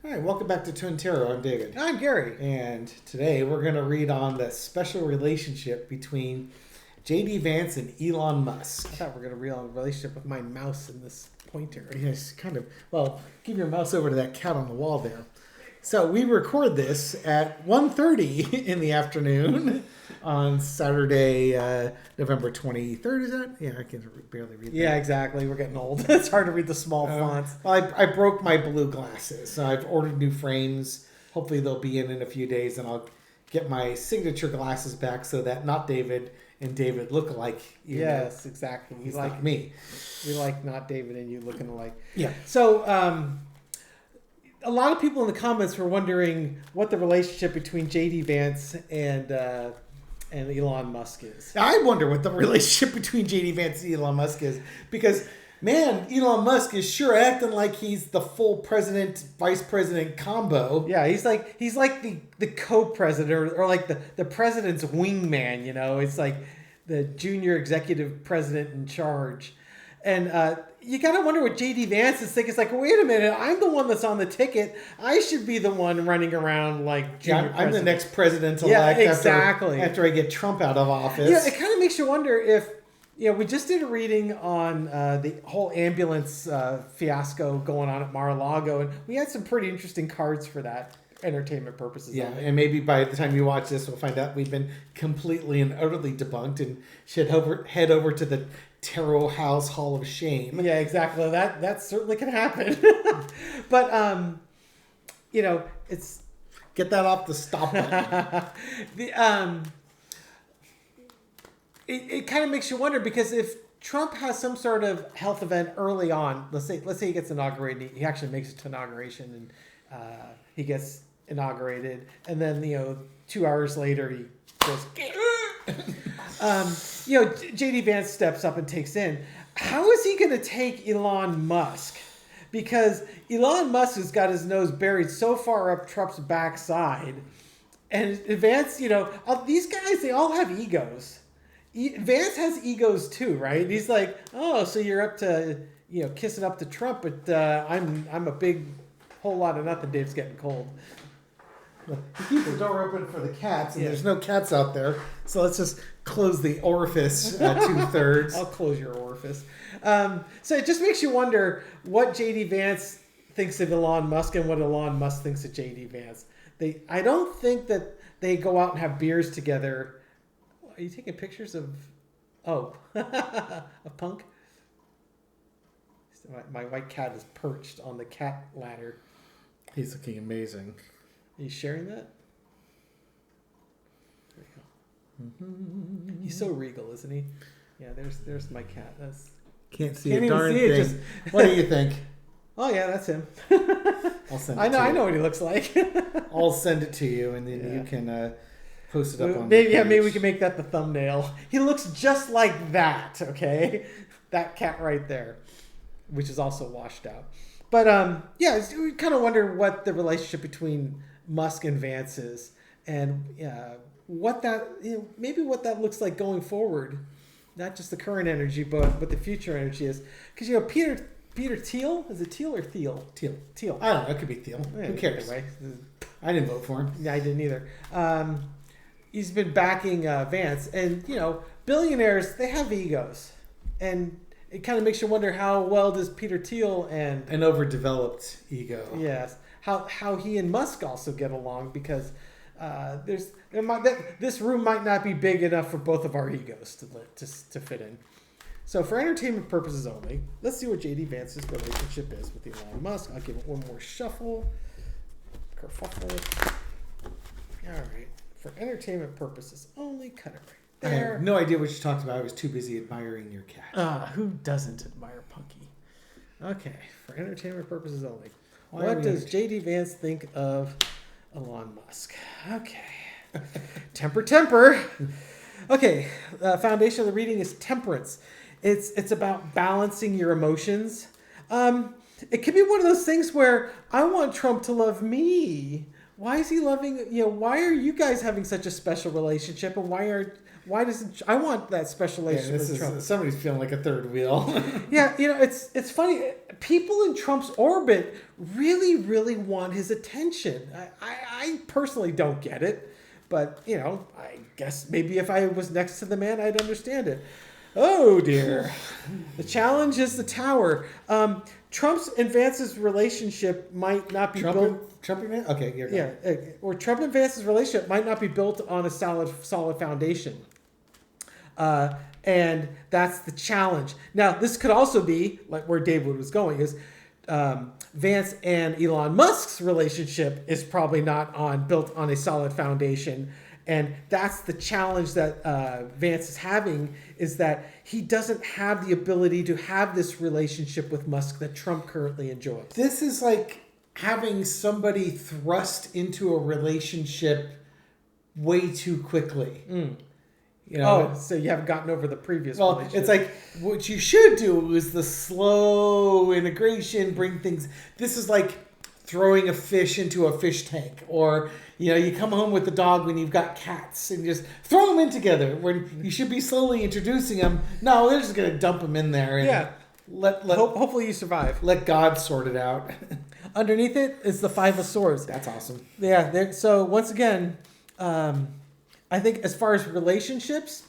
All right, welcome back to Twin Tarot. I'm David. I'm Gary. And today we're going to read on the special relationship between J.D. Vance and Elon Musk. I thought we were going to read on the relationship with my mouse and this pointer. Yes, kind of. Well, give your mouse over to that cat on the wall there. So we record this at 1:30 in the afternoon on Saturday, November 23rd, is that? Yeah, I can barely read that. Yeah, exactly. We're getting old. It's hard to read the small fonts. Well, I broke my blue glasses, so I've ordered new frames. Hopefully they'll be in a few days, and I'll get my signature glasses back so that not David and David look alike. Yes, exactly. He's like me. We like not David and you looking alike. Yeah. So, a lot of people in the comments were wondering what the relationship between J.D. Vance and Elon Musk is. I wonder what the relationship between J.D. Vance and Elon Musk is, because, man, Elon Musk is sure acting like he's the full president, vice president combo. Yeah, he's like the co-president or like the president's wingman, you know. It's like the junior executive president in charge. And you got to wonder what J.D. Vance is thinking. It's like, wait a minute, I'm the one that's on the ticket. I should be the one running around like junior I'm the next president-elect. Yeah, exactly. After I get Trump out of office. Yeah, it kind of makes you wonder if, we just did a reading on the whole ambulance fiasco going on at Mar-a-Lago, and we had some pretty interesting cards for that, entertainment purposes. Yeah, and maybe by the time you watch this, we'll find out we've been completely and utterly debunked and should head over to the Tarot House Hall of Shame. Yeah, exactly. That certainly can happen. But, it's... Get that off the stop button. It kind of makes you wonder, because if Trump has some sort of health event early on, let's say he gets inaugurated, he actually makes it to inauguration, and he gets inaugurated, and then 2 hours later he goes, J.D. Vance steps up and takes in. How is he going to take Elon Musk? Because Elon Musk has got his nose buried so far up Trump's backside, and Vance, these guys, they all have egos. Vance has egos too, right? He's like, oh, so you're up to, kissing up to Trump, but I'm a big whole lot of nothing. Dave's getting cold. He keeps the door open for the cats, and there's no cats out there, so let's just close the orifice 2/3. I'll close your orifice. So it just makes you wonder what J.D. Vance thinks of Elon Musk and what Elon Musk thinks of J.D. Vance. I don't think that they go out and have beers together. Are you taking pictures of... Oh, of Punk? My white cat is perched on the cat ladder. He's looking amazing. Are you sharing that? There we go. Mm-hmm. He's so regal, isn't he? Yeah, there's my cat. Can't see a darn thing. What do you think? Oh yeah, that's him. I'll send it to you. I know what he looks like. I'll send it to you, and then you can post it up on maybe, the page. Maybe we can make that the thumbnail. He looks just like that, okay? That cat right there, which is also washed out. But we kind of wonder what the relationship between Musk and Vance is, and what that maybe what that looks like going forward, not just the current energy, but what the future energy is. Because Peter Thiel, is it Thiel or Thiel? Thiel. I don't know. It could be Thiel. Yeah, Who cares? Anyway. I didn't vote for him. Yeah, I didn't either. He's been backing Vance, and billionaires, they have egos, and it kind of makes you wonder how well does Peter Thiel and an overdeveloped ego. Yes. How he and Musk also get along, because this room might not be big enough for both of our egos to fit in. So for entertainment purposes only, let's see what J.D. Vance's relationship is with Elon Musk. I'll give it one more shuffle. Kerfuffle. All right. For entertainment purposes only, cut it right there. I have no idea what you talked about. I was too busy admiring your cat. Who doesn't admire Punky? Okay. For entertainment purposes only. Why What does J.D. Vance think of Elon Musk? Okay. Temper. Okay. Foundation of the reading is temperance. It's about balancing your emotions. It could be one of those things where I want Trump to love me. Why is he loving? Why are you guys having such a special relationship, and why Why doesn't I want that special relationship with Trump? Somebody's feeling like a third wheel. Yeah, it's funny. People in Trump's orbit really, really want his attention. I personally don't get it, but I guess maybe if I was next to the man, I'd understand it. Oh dear. The challenge is the tower. Trump's and Vance's relationship might not be built. Trump and Vance? Okay, you're Yeah, or Trump and Vance's relationship might not be built on a solid foundation. And that's the challenge. Now, this could also be like where David was going is Vance and Elon Musk's relationship is probably not built on a solid foundation. And that's the challenge that Vance is having, is that he doesn't have the ability to have this relationship with Musk that Trump currently enjoys. This is like having somebody thrust into a relationship way too quickly. So you haven't gotten over the previous relationship. It's like what you should do is the slow integration, bring things. This is like throwing a fish into a fish tank, or you come home with the dog when you've got cats and just throw them in together when you should be slowly introducing them. No, they're just going to dump them in there and hopefully you survive. Let God sort it out. Underneath it is the Five of Swords. That's awesome. Yeah. So once again, I think as far as relationships,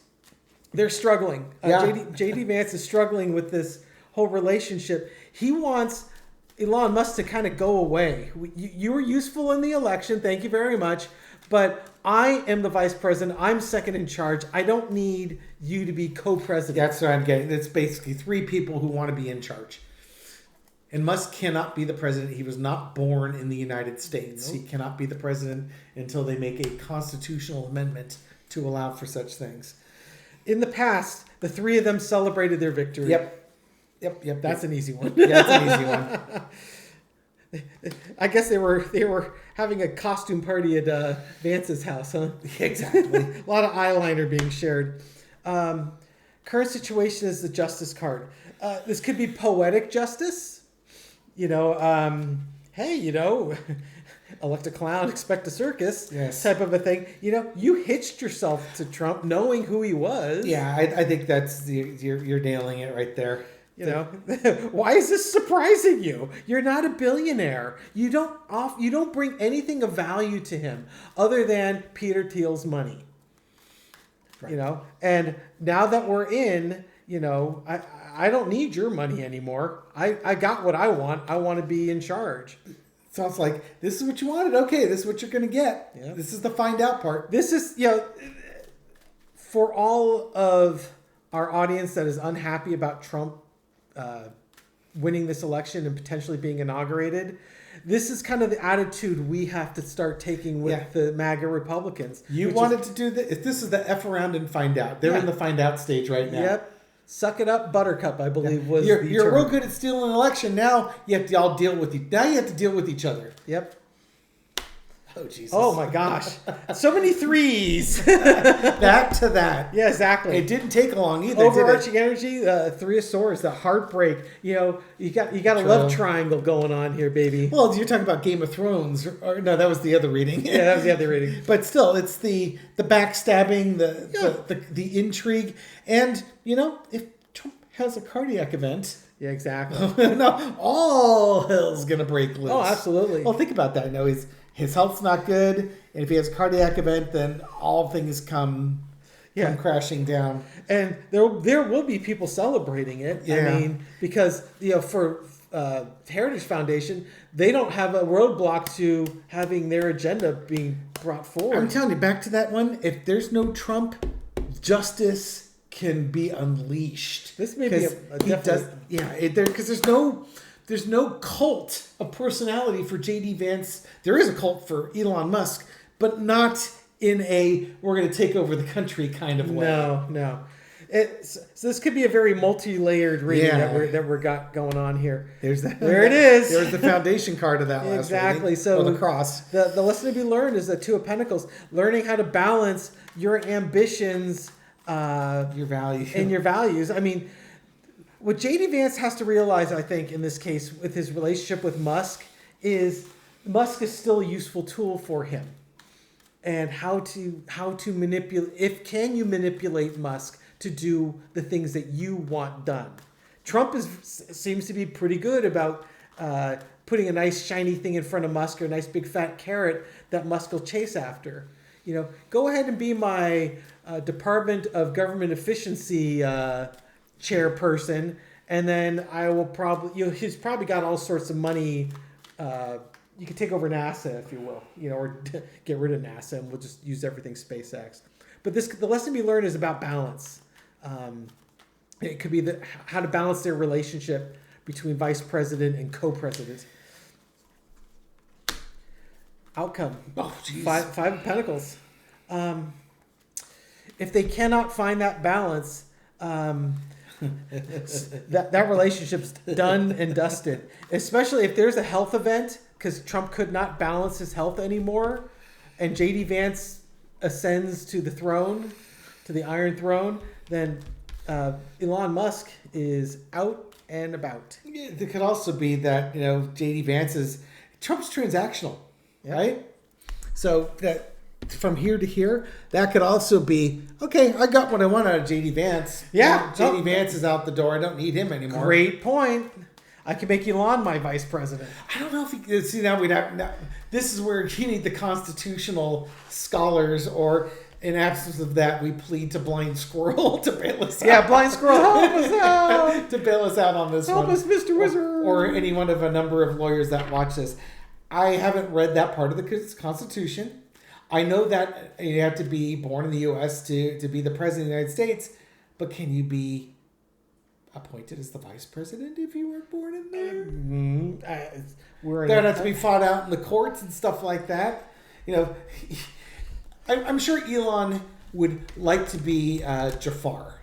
they're struggling. JD Vance is struggling with this whole relationship. He wants Elon Musk to kind of go away. You were useful in the election. Thank you very much. But I am the vice president. I'm second in charge. I don't need you to be co-president. That's what I'm getting. It's basically three people who want to be in charge. And Musk cannot be the president. He was not born in the United States. Nope. He cannot be the president until they make a constitutional amendment to allow for such things. In the past, the three of them celebrated their victory. Yep. That's an easy one. Yeah, that's an easy one. I guess they were having a costume party at Vance's house, huh? Exactly. A lot of eyeliner being shared. Current situation is the justice card. This could be poetic justice. Hey, elect a clown, expect a circus, yes, type of a thing. You hitched yourself to Trump knowing who he was. Yeah, I think that's you're nailing it right there. Why is this surprising you? You're not a billionaire. You don't bring anything of value to him other than Peter Thiel's money. Right. And now that we're in, I don't need your money anymore. I got what I want. I want to be in charge. Sounds like this is what you wanted. Okay, this is what you're going to get. Yeah. This is the find out part. This is, for all of our audience that is unhappy about Trump winning this election and potentially being inaugurated, this is kind of the attitude we have to start taking with the MAGA Republicans. You wanted to do this. This is the F around and find out. They're in the find out stage right now. Yep. Suck it up, Buttercup, I believe was you're term. real good at stealing an election. Now you have to all deal with you. Now you have to deal with each other. Yep. Oh, Jesus. Oh, my gosh. So many threes. Back to that. Yeah, exactly. It didn't take long either, Overarching energy, Three of Swords, the heartbreak. You got a love triangle going on here, baby. Well, you're talking about Game of Thrones. Or no, that was the other reading. Yeah, that was the other reading. But still, it's the backstabbing, the intrigue. And, if Trump has a cardiac event... Yeah, exactly. No, all hell's going to break loose. Oh, absolutely. Well, think about that. His health's not good, and if he has a cardiac event, then all things come crashing down. And there will be people celebrating it. Yeah. I mean, because for Heritage Foundation, they don't have a roadblock to having their agenda being brought forward. I'm telling you, back to that one. If there's no Trump, justice can be unleashed. This may be a definite... because there's no cult of personality for JD Vance. There is a cult for Elon Musk, but not in a we're going to take over the country kind of way. No. So this could be a very multi-layered reading that we got going on here. There's that. There it is. There's the foundation card of that last exactly. reading. So the cross. The lesson to be learned is the Two of Pentacles. Learning how to balance your ambitions, your values. I mean, what JD Vance has to realize, I think, in this case, with his relationship with Musk is still a useful tool for him. and how to manipulate. Can you manipulate Musk to do the things that you want done? Trump seems to be pretty good about putting a nice shiny thing in front of Musk, or a nice big fat carrot that Musk will chase after. Go ahead and be my Department of Government Efficiency chairperson, and then I will probably, he's probably got all sorts of money. You can take over NASA, if you will, or get rid of NASA, and we'll just use everything SpaceX. But the lesson we learned is about balance. It could be how to balance their relationship between vice president and co-president. Outcome. Oh, jeez. Five of Pentacles. If they cannot find that balance, that relationship's done and dusted. Especially if there's a health event, because Trump could not balance his health anymore, and J.D. Vance ascends to the throne, to the Iron Throne, then Elon Musk is out and about. Yeah, it could also be that J.D. Vance Trump's transactional, right? So that from here to here, that could also be okay. I got what I want out of J.D. Vance. Yeah, J.D. Vance is out the door. I don't need him anymore. Great point. I can make Elon my vice president. I don't know if he see now we'd have. Now, this is where you need the constitutional scholars, or in absence of that, we plead to Blind Squirrel to bail us out. Yeah, Blind Squirrel, help us out. To bail us out on this help one. Help us, Mr. Wizard. Or any one of a number of lawyers that watch this. I haven't read that part of the Constitution. I know that you have to be born in the U.S. to be the president of the United States, but can you be appointed as the vice president if you were born in there? Mm-hmm. That have to be fought out in the courts and stuff like that. I'm sure Elon would like to be Jafar,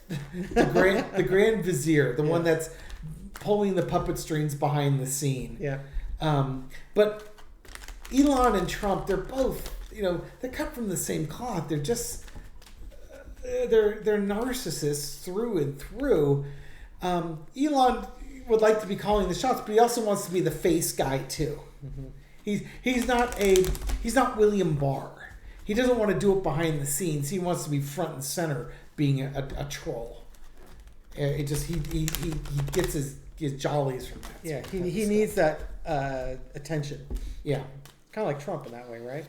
the Grand Vizier, the one that's pulling the puppet strings behind the scene. Yeah. But Elon and Trump, they're both, they're cut from the same cloth. They're just, they're narcissists through and through. Elon would like to be calling the shots, but he also wants to be the face guy too. Mm-hmm. He's not William Barr. He doesn't want to do it behind the scenes. He wants to be front and center, being a troll. He gets his jollies from that. Yeah, he needs that attention. Yeah, kind of like Trump in that way, right?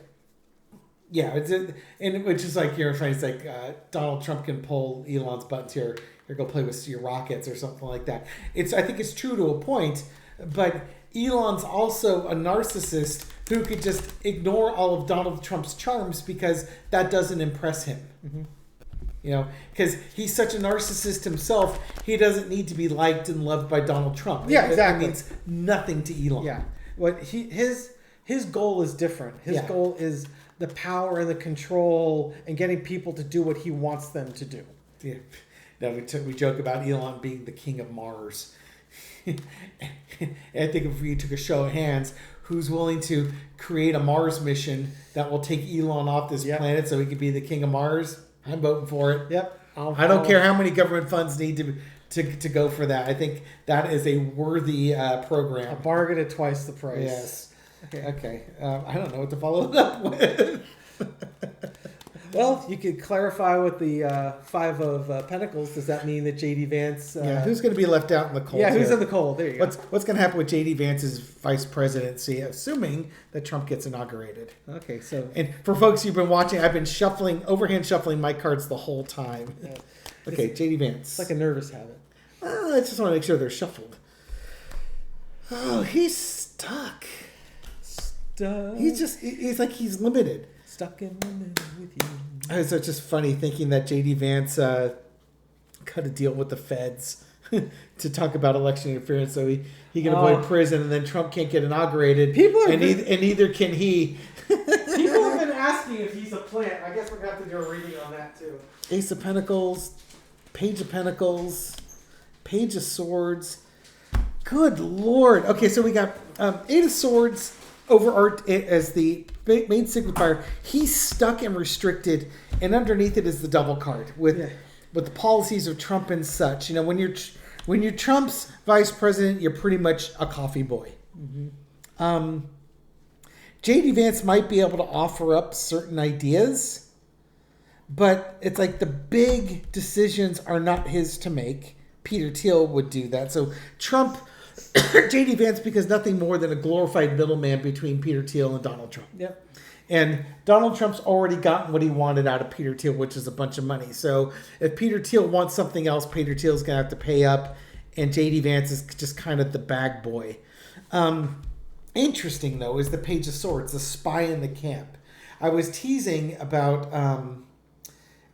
Yeah, and which is like it's like Donald Trump can pull Elon's buttons here. Go play with your rockets or something like that. I think it's true to a point, but Elon's also a narcissist who could just ignore all of Donald Trump's charms because that doesn't impress him. Mm-hmm. Because he's such a narcissist himself, he doesn't need to be liked and loved by Donald Trump. Yeah, exactly. It means nothing to Elon. Yeah, his goal is different. His goal is the power and the control and getting people to do what he wants them to do. Yeah. Now we joke about Elon being the king of Mars. I think if we took a show of hands, who's willing to create a Mars mission that will take Elon off this planet so he could be the king of Mars? I'm voting for it. Yep. I don't care how many government funds need to go for that. I think that is a worthy program. A bargain at twice the price. Yes. Okay. I don't know what to follow it up with. Well, you could clarify with the Five of Pentacles. Does that mean that J.D. Vance... who's going to be left out in the cold? Yeah, who's in the cold? There you go. What's going to happen with J.D. Vance's vice presidency, assuming that Trump gets inaugurated? Okay, so... And for folks you've been watching, I've been overhand shuffling my cards the whole time. Yeah. Okay, J.D. Vance. It's like a nervous habit. I just want to make sure they're shuffled. Oh, he's stuck. He's limited. Stuck in the middle with you. It's just funny thinking that J.D. Vance cut a deal with the feds to talk about election interference, so he can avoid prison, and then Trump can't get inaugurated. Neither can he. People have been asking if he's a plant. I guess we're going to have to do a reading on that too. Ace of Pentacles, Page of Pentacles, Page of Swords. Good Lord. Okay, so we got Eight of Swords over art as the main signifier. He's stuck and restricted, and underneath it is the double card with the policies of Trump and such. When you're Trump's vice president, you're pretty much a coffee boy. Mm-hmm. J.D. Vance might be able to offer up certain ideas, but it's like the big decisions are not his to make. Peter Thiel would do that. So Trump, J.D. Vance becomes nothing more than a glorified middleman between Peter Thiel and Donald Trump. Yep. And Donald Trump's already gotten what he wanted out of Peter Thiel, which is a bunch of money. So if Peter Thiel wants something else, Peter Thiel's going to have to pay up, and J.D. Vance is just kind of the bag boy. Interesting, though, is the Page of Swords, the spy in the camp. I was teasing about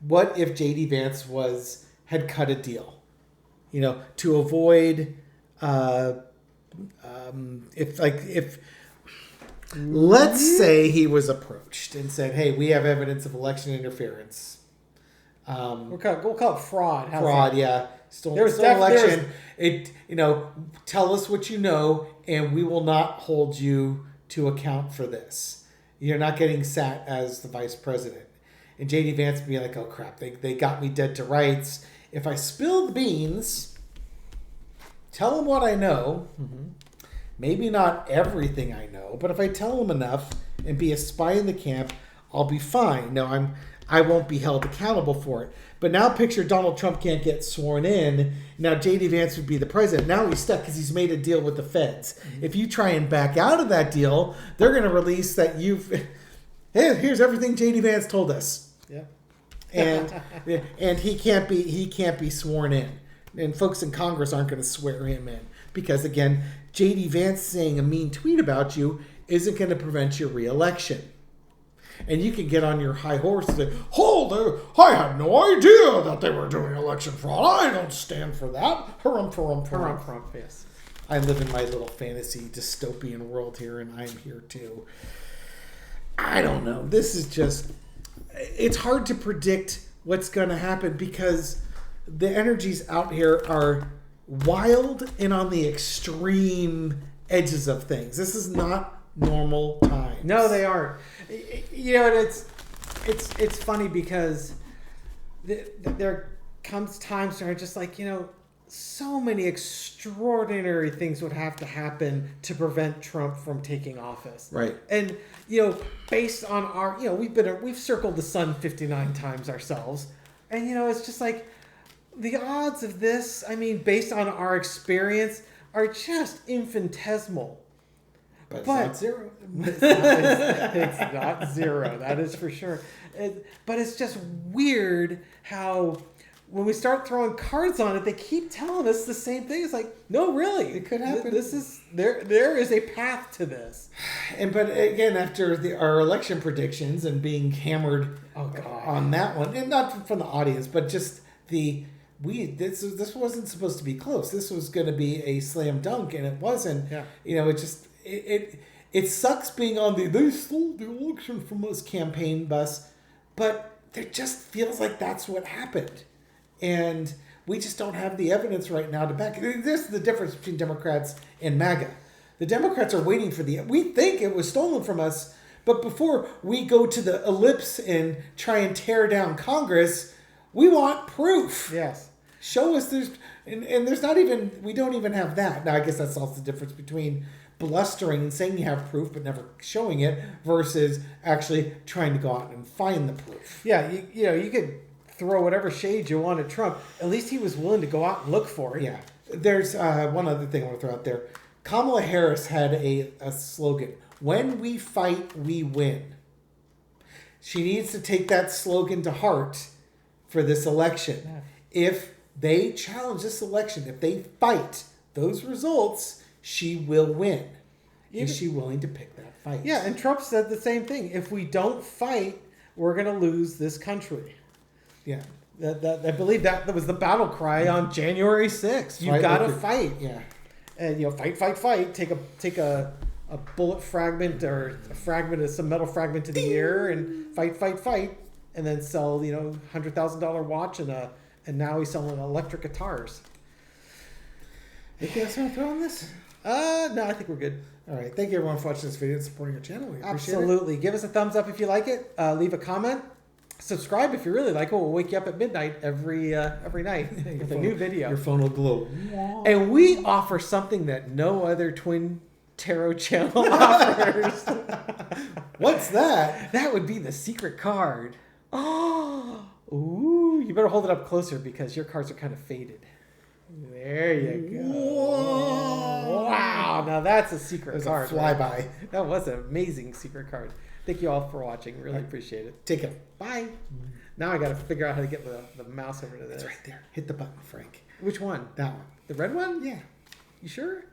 what if J.D. Vance had cut a deal, to avoid if let's say he was approached and said, "Hey, we have evidence of election interference." We'll call it fraud. Fraud, yeah. Stolen election. Tell us what you know, and we will not hold you to account for this. You're not getting sat as the vice president. And J.D. Vance would be like, "Oh crap, they got me dead to rights. If I spill the beans, tell them what I know." Mm-hmm. Maybe not everything I know, but if I tell them enough and be a spy in the camp, I'll be fine. No, I won't be held accountable for it. But now picture Donald Trump can't get sworn in. Now J.D. Vance would be the president. Now he's stuck because he's made a deal with the feds. Mm-hmm. If you try and back out of that deal, they're going to release that here's everything J.D. Vance told us. Yeah. And he can't be sworn in. And folks in Congress aren't going to swear him in. Because, again, J.D. Vance saying a mean tweet about you isn't going to prevent your re-election. And you can get on your high horse and say, I had no idea that they were doing election fraud. I don't stand for that. Harumph. Yes. I live in my little fantasy dystopian world here, and I'm here too. I don't know. This is just... It's hard to predict what's going to happen because the energies out here are wild and on the extreme edges of things. This is not normal times. No, they aren't. It's funny because there comes times where I'm just like, so many extraordinary things would have to happen to prevent Trump from taking office. Right. And based on our, we've circled the sun 59 times ourselves, and it's just like the odds of this, based on our experience, are just infinitesimal. But it's not zero. It's not zero. That is for sure. But it's just weird how when we start throwing cards on it, they keep telling us the same thing. It's like, no, really, it could happen. This is there is a path to this. But again, after our election predictions and being hammered on that one, and not from the audience, but just this wasn't supposed to be close. This was going to be a slam dunk, and it wasn't. Yeah. It sucks being on they stole the election from us campaign bus, but it just feels like that's what happened. And we just don't have the evidence right now to back it. This is the difference between Democrats and MAGA. The Democrats are waiting for we think it was stolen from us, but before we go to the ellipse and try and tear down Congress, we want proof. Yes. Show us and there's not even, we don't even have that. Now, I guess that's also the difference between blustering and saying you have proof but never showing it versus actually trying to go out and find the proof. Yeah, you could throw whatever shade you want at Trump. At least he was willing to go out and look for it. Yeah. There's one other thing I want to throw out there. Kamala Harris had a slogan, "When we fight, we win." She needs to take that slogan to heart for this election. Yeah. If they challenge this election, if they fight those results, she will win. Is she willing to pick that fight? Yeah, and Trump said the same thing. If we don't fight, we're going to lose this country. Yeah. I believe that was the battle cry on January 6th. You've got to fight. Yeah. And, fight. Take a bullet fragment or a fragment of some metal fragment to the air and fight. And then sell, $100,000 watch and now he's selling electric guitars. Anything else you want to throw on this? No, I think we're good. All right. Thank you everyone for watching this video and supporting our channel. We appreciate it. Absolutely. Give us a thumbs up if you like it. Leave a comment. Subscribe if you really like it. We'll wake you up at midnight every night with a new video. Your phone will glow. And we offer something that no other Twin Tarot channel offers. What's that? That would be the secret card. Oh, ooh! You better hold it up closer because your cards are kind of faded. There you go. Whoa. Wow! Now that's a secret There's card. a flyby. That was an amazing secret card. Thank you all for watching. Really Right. appreciate it. Take it. Bye. Now I got to figure out how to get the mouse over to this. It's right there. Hit the button, Frank. Which one? That one. The red one? Yeah. You sure?